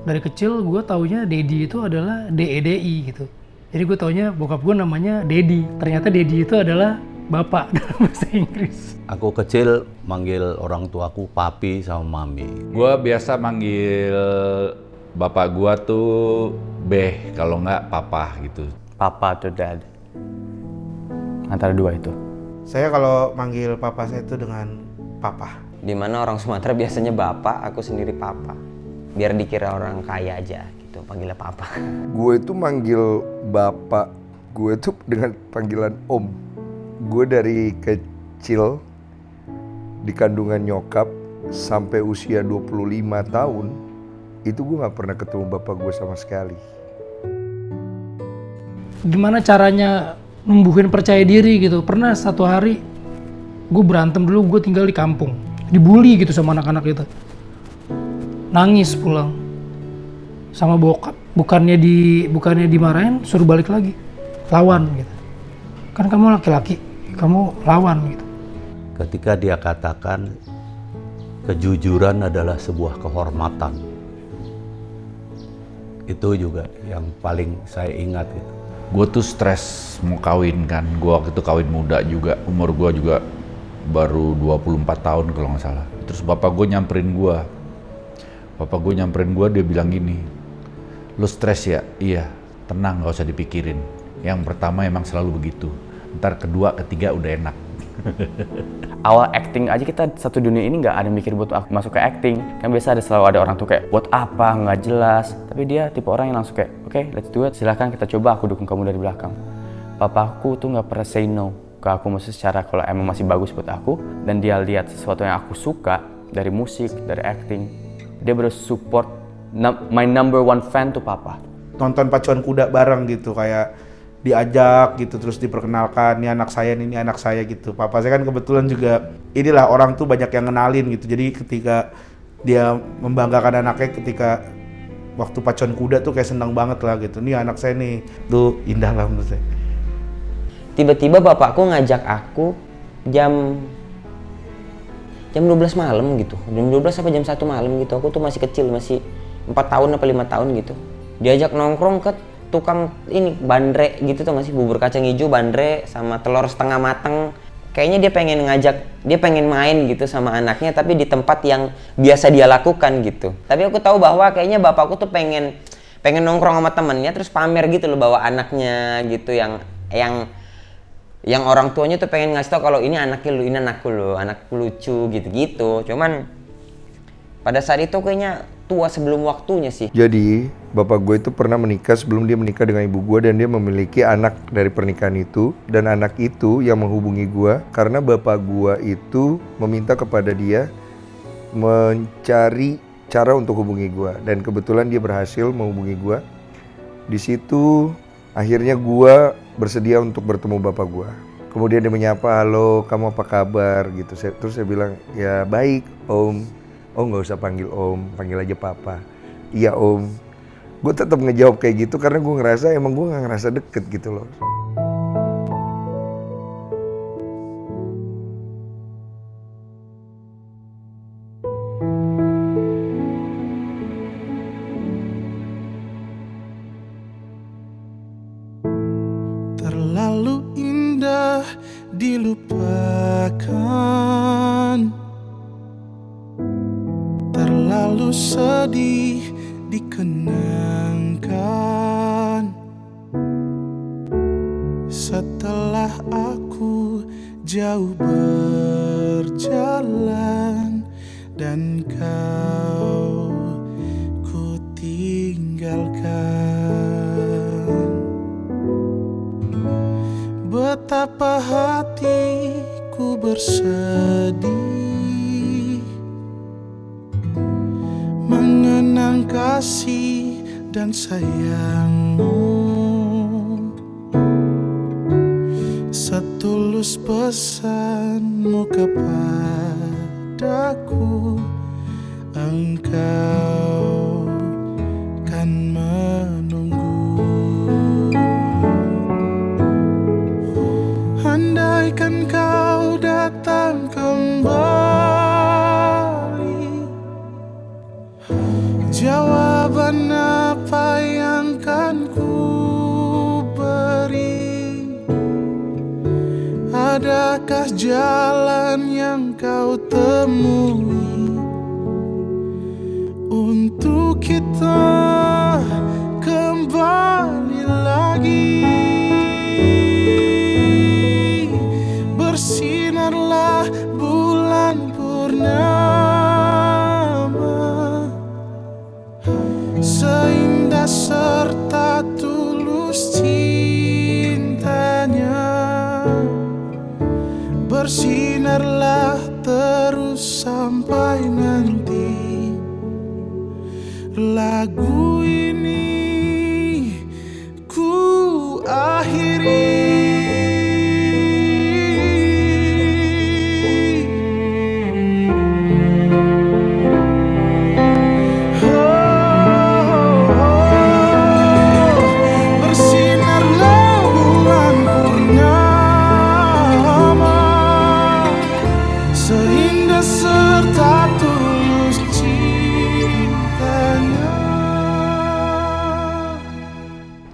Dari kecil gue taunya Dedi itu adalah DEDI gitu. Jadi gue taunya bokap gue namanya Dedi. Ternyata Dedi itu adalah bapak dalam bahasa Inggris. Aku kecil manggil orang tuaku papi sama mami. Gua biasa manggil bapak gua tuh Beh, kalau nggak papa gitu. Papa atau dad. Antara dua itu. Saya kalau manggil papa saya itu dengan papa. Dimana orang Sumatera biasanya bapak, aku sendiri papa. Biar dikira orang kaya aja gitu, panggilnya papa. Gue itu manggil bapak gue tuh dengan panggilan om. Gue dari kecil di kandungan nyokap sampai usia 25 tahun itu gue gak pernah ketemu bapak gue sama sekali. Gimana caranya numbuhin percaya diri gitu. Pernah satu hari gue berantem dulu, gue tinggal di kampung. Dibully gitu sama anak-anak itu. Nangis pulang sama bokap, bukannya dimarahin, suruh balik lagi, lawan gitu. Kan kamu laki-laki, kamu lawan gitu. Ketika dia katakan kejujuran adalah sebuah kehormatan, itu juga yang paling saya ingat gitu. Gue tuh stres mau kawin kan, gue waktu itu kawin muda juga, umur gue juga baru 24 tahun kalau nggak salah. Terus bapak gue nyamperin gue, dia bilang gini, lu stres ya? Iya, tenang gak usah dipikirin. Yang pertama emang selalu begitu, ntar kedua, ketiga udah enak. Awal acting aja kita satu dunia ini nggak ada mikir buat masuk ke acting. Kan biasa selalu ada orang tuh kayak buat apa, nggak jelas. Tapi dia tipe orang yang langsung kayak, oke, let's do it, silahkan kita coba, aku dukung kamu dari belakang. Papaku tuh nggak pernah say no ke aku, maksudnya secara kalau emang masih bagus buat aku. Dan dia lihat sesuatu yang aku suka dari musik, dari acting, dia support. My number one fan tuh papa. Nonton pacuan kuda bareng gitu, kayak diajak gitu, terus diperkenalkan, ini anak saya gitu. Papa saya kan kebetulan juga inilah orang tuh banyak yang kenalin gitu. Jadi ketika dia membanggakan anaknya, ketika waktu pacuan kuda tuh kayak senang banget lah gitu. Nih anak saya nih, tuh indah lah menurut saya. Tiba-tiba bapakku ngajak aku jam 12 malam gitu. Jam 12 sampai jam 1 malam gitu. Aku tuh masih kecil, masih 4 tahun apa 5 tahun gitu. Diajak nongkrong ke tukang ini bandrek gitu tuh, masih bubur kacang hijau bandrek sama telur setengah mateng. Kayaknya dia pengen main gitu sama anaknya, tapi di tempat yang biasa dia lakukan gitu. Tapi aku tahu bahwa kayaknya bapakku tuh pengen nongkrong sama temennya, terus pamer gitu loh bawa anaknya gitu, yang orang tuanya tuh pengen ngasih tau kalau ini anaknya lu, ini anakku lucu gitu-gitu. Cuman pada saat itu kayaknya tua sebelum waktunya sih. Jadi bapak gue itu pernah menikah sebelum dia menikah dengan ibu gue, dan dia memiliki anak dari pernikahan itu. Dan anak itu yang menghubungi gue karena bapak gue itu meminta kepada dia mencari cara untuk hubungi gue, dan kebetulan dia berhasil menghubungi gue. Di situ akhirnya gue bersedia untuk bertemu bapak gue. Kemudian dia menyapa, halo kamu apa kabar gitu. Terus saya bilang, ya baik om. Oh nggak usah panggil om, panggil aja papa. Iya om. Gue tetap ngejawab kayak gitu karena gue ngerasa emang gue nggak ngerasa deket gitu loh. Terlalu indah dilupakan, terlalu sedih dikenangkan. Setelah aku jauh berjalan dan kau ku tinggalkan, betapa hatiku bersedih mengenang kasih dan sayangmu. Setulus pesanmu kepadaku, engkau kan menunggu. Andaikan kau datang kembali, jawab Jawaban apa yang kan ku beri? Adakah jalan yang kau temui untuk kita kembali lagi? Bersinarlah bulan purnama, seindah serta tulus cintanya. Bersinarlah terus sampai nanti lagu ini ku akhiri. Bersinarlah bulan purnama, seindah serta tulus cintanya.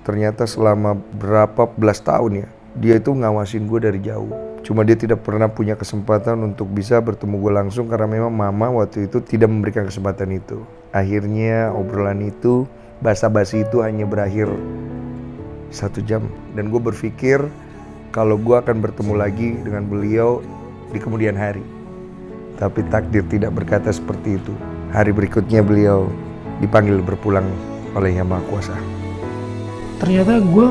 Ternyata selama berapa belas tahun ya, dia itu ngawasin gue dari jauh. Cuma dia tidak pernah punya kesempatan untuk bisa bertemu gue langsung karena memang mama waktu itu tidak memberikan kesempatan itu. Akhirnya obrolan itu, basa-basi itu hanya berakhir 1 jam. Dan gue berpikir kalau gue akan bertemu lagi dengan beliau di kemudian hari. Tapi takdir tidak berkata seperti itu. Hari berikutnya beliau dipanggil berpulang oleh Yang Maha Kuasa. Ternyata gue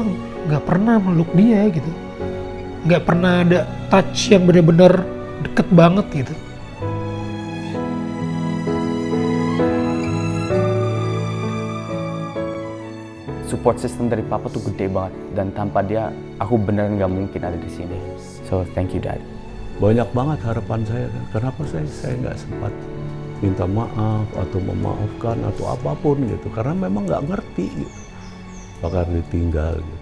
nggak pernah meluk dia gitu, nggak pernah ada touch yang benar-benar deket banget gitu. Support system dari papa tuh gede banget, dan tanpa dia aku beneran nggak mungkin ada di sini. So thank you dad. Banyak banget harapan saya kan. Kenapa saya nggak sempat minta maaf atau memaafkan atau apapun gitu. Karena memang nggak ngerti gitu. Bahkan ditinggal gitu.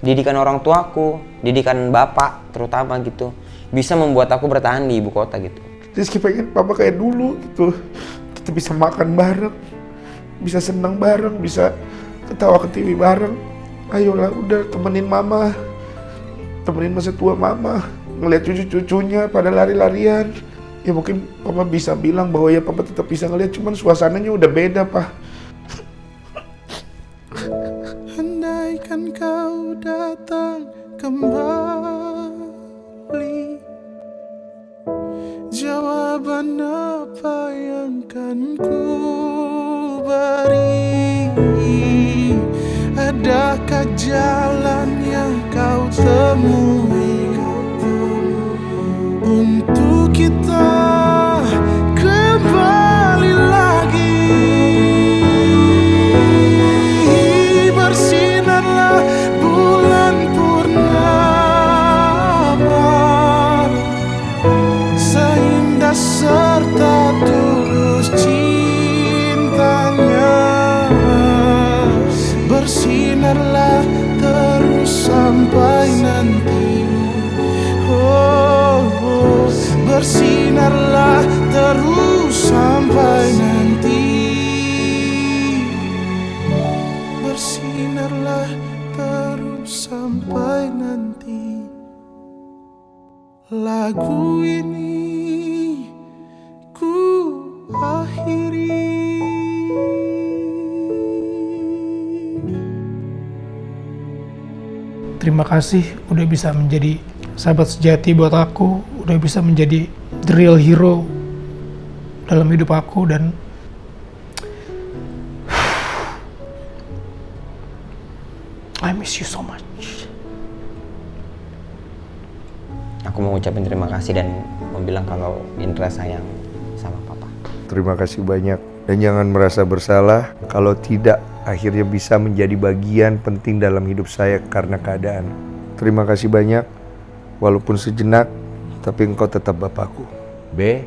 Didikan orang tuaku, didikan bapak terutama gitu, bisa membuat aku bertahan di ibu kota gitu. Rizky pengen papa kayak dulu gitu. Kita bisa makan bareng, bisa senang bareng, bisa ketawa ketiwi bareng. Ayolah udah temenin mama, temenin masa tua mama, ngeliat cucu-cucunya pada lari-larian. Ya mungkin papa bisa bilang bahwa ya papa tetap bisa ngeliat, cuman suasananya udah beda, Pak. Andaikan kau datang kembali, jawaban apa yang kan ku beri? Adakah jalan yang kau temui untuk kita kembali lagi? Bersinarlah bulan purnama, seindah serta tulus cintanya. Bersinarlah terus sampai nanti. Oh, oh. Bersinarlah terus sampai nanti. Bersinarlah terus sampai nanti. Lagu ini ku akhiri. Terima kasih udah bisa menjadi sahabat sejati buat aku, udah bisa menjadi the real hero dalam hidup aku, dan I miss you so much. Aku mau ucapin terima kasih dan mau bilang kalau Indra sayang sama papa. Terima kasih banyak. Dan jangan merasa bersalah kalau tidak akhirnya bisa menjadi bagian penting dalam hidup saya karena keadaan. Terima kasih banyak, walaupun sejenak, tapi engkau tetap bapakku. B,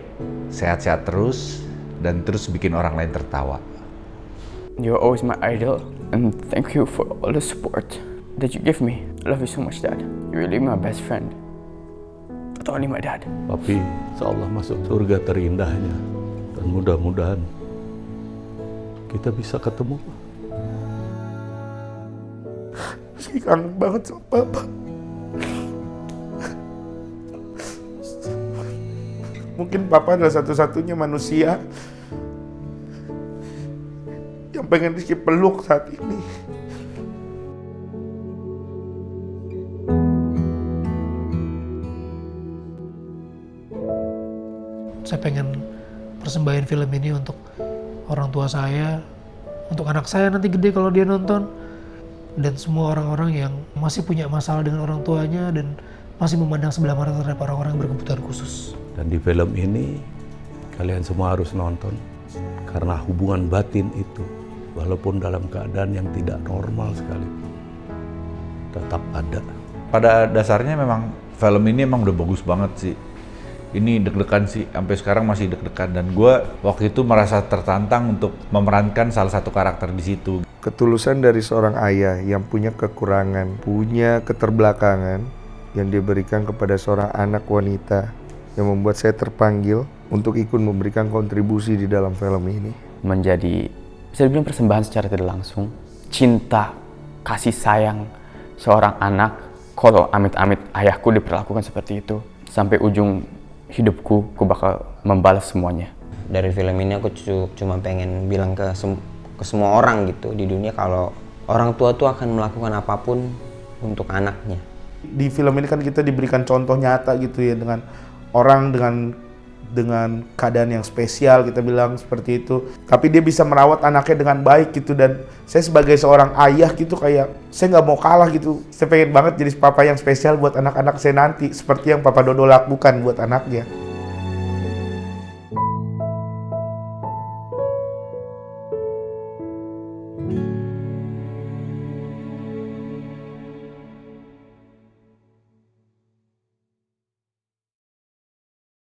sehat-sehat terus dan terus bikin orang lain tertawa. You're always my idol, and thank you for all the support that you give me. I love you so much, Dad. You're really my best friend. Not only my dad. Papi, insyaallah masuk surga terindahnya. Dan mudah-mudahan kita bisa ketemu. Saya kangen banget sama Papa. Mungkin Papa adalah satu-satunya manusia yang pengen Rizky peluk saat ini. Saya pengen persembahin film ini untuk orang tua saya, untuk anak saya nanti gede kalau dia nonton, dan semua orang-orang yang masih punya masalah dengan orang tuanya dan masih memandang sebelah mata terhadap orang-orang yang berkebutuhan khusus. Dan di film ini kalian semua harus nonton karena hubungan batin itu walaupun dalam keadaan yang tidak normal sekali tetap ada. Pada dasarnya memang film ini emang udah bagus banget sih. Ini deg-degan sih, sampai sekarang masih deg-degan, dan gue waktu itu merasa tertantang untuk memerankan salah satu karakter di situ. Ketulusan dari seorang ayah yang punya kekurangan, punya keterbelakangan yang dia berikan kepada seorang anak wanita yang membuat saya terpanggil untuk ikut memberikan kontribusi di dalam film ini. Menjadi, bisa dibilang persembahan secara tidak langsung, cinta, kasih sayang seorang anak, kalau amit-amit ayahku diperlakukan seperti itu, sampai ujung hidupku, aku bakal membalas semuanya. Dari film ini aku cuma pengen bilang ke semua orang gitu di dunia kalau orang tua tuh akan melakukan apapun untuk anaknya. Di film ini kan kita diberikan contoh nyata gitu ya, dengan orang dengan keadaan yang spesial, kita bilang seperti itu, tapi dia bisa merawat anaknya dengan baik gitu. Dan saya sebagai seorang ayah gitu, kayak saya nggak mau kalah gitu, saya pengen banget jadi papa yang spesial buat anak-anak saya nanti, seperti yang Papa Dodo lakukan buat anaknya.